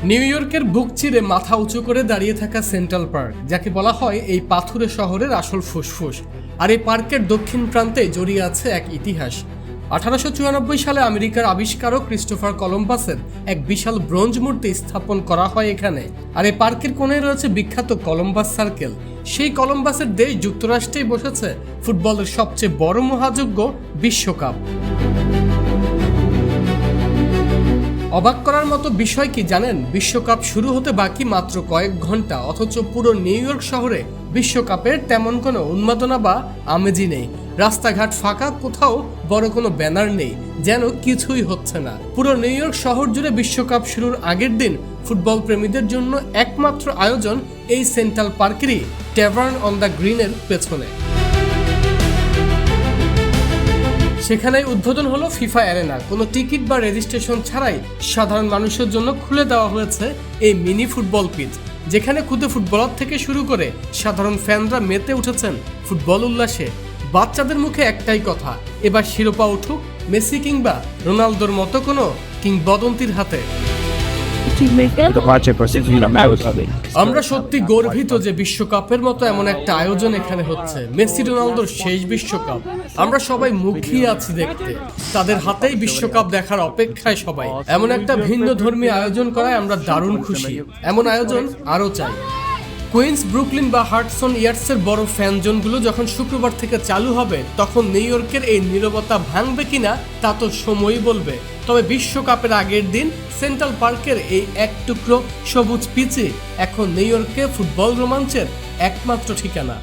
New ইয়র্কের বুক চিরে মাথা উঁচু করে দাঁড়িয়ে থাকা সেন্ট্রাল পার্ক, যাকে বলা হয় এই পাথুরে শহরের আসল ফুসফুস। আর এই পার্কের দক্ষিণ প্রান্তে জড়িয়ে আছে এক ইতিহাস। 1894 সালে আমেরিকার আবিষ্কারক ক্রিস্টোফার কলম্বাসের এক বিশাল ব্রোঞ্জ মূর্তি স্থাপন করা হয় এখানে। আর এই পার্কের কোণে রয়েছে বিখ্যাত কলম্বাস সার্কেল। সেই কলম্বাসের দেশ যুক্তরাষ্ট্রেই বসেছে ফুটবলের সবচেয়ে বড় মহাযজ্ঞ বিশ্বকাপ। অবাক করার মতো বিষয় কি জানেন? বিশ্বকাপ শুরু হতে বাকি মাত্র কয়েক ঘন্টা, অথচ পুরো নিউ ইয়র্ক শহরে বিশ্বকাপের তেমন কোনো উন্মাদনা বা আমেজই নেই। রাস্তাঘাট ফাঁকা, কোথাও বড় কোনো ব্যানার নেই, যেন কিছুই হচ্ছে না। পুরো নিউ ইয়র্ক শহর জুড়ে বিশ্বকাপ শুরুর আগের দিন ফুটবল প্রেমীদের জন্য একমাত্র আয়োজন এই সেন্ট্রাল পার্কেরই ট্যাভার্ন অন দ্য গ্রিনের পেছনে। সেখানেই উদ্বোধন হলো ফিফা অ্যারেনা। কোনো টিকিট বা রেজিস্ট্রেশন ছাড়াই সাধারণ মানুষের জন্য খুলে দেওয়া হয়েছে এই মিনি ফুটবল পিচ, যেখানে খুদে ফুটবলার থেকে শুরু করে সাধারণ ফ্যানরা মেতে উঠেছেন ফুটবল উল্লাসে। বাচ্চাদের মুখে একটাই কথা, এবার শিরোপা উঠুক মেসি কিংবা রোনালদোর মতো কোনো কিংবদন্তির হাতে। আমরা সত্যি গর্বিত যে বিশ্বকাপের মতো এমন একটা আয়োজন এখানে হচ্ছে। মেসি রোনালদোর শেষ বিশ্বকাপ, আমরা সবাই মুখিয়ে আছি দেখতে। তাদের হাতেই বিশ্বকাপ দেখার অপেক্ষায় সবাই। এমন একটা ভিন্ন ধর্মী আয়োজন করায় আমরা দারুণ খুশি। এমন আয়োজন আরও চাই। কুইন্স, ব্রুকলিন বা হাডসন ইয়ার্সের বড় ফ্যান জোনগুলো যখন শুক্রবার থেকে চালু হবে, তখন নিউ ইয়র্কের এই নীরবতা ভাঙবে কিনা তা তো সময়ই বলবে। তবে বিশ্বকাপের আগের দিন সেন্ট্রাল পার্কের এই এক টুকরো সবুজ পিচে এখন নিউ ইয়র্কে ফুটবল রোমাঞ্চের একমাত্র ঠিকানা।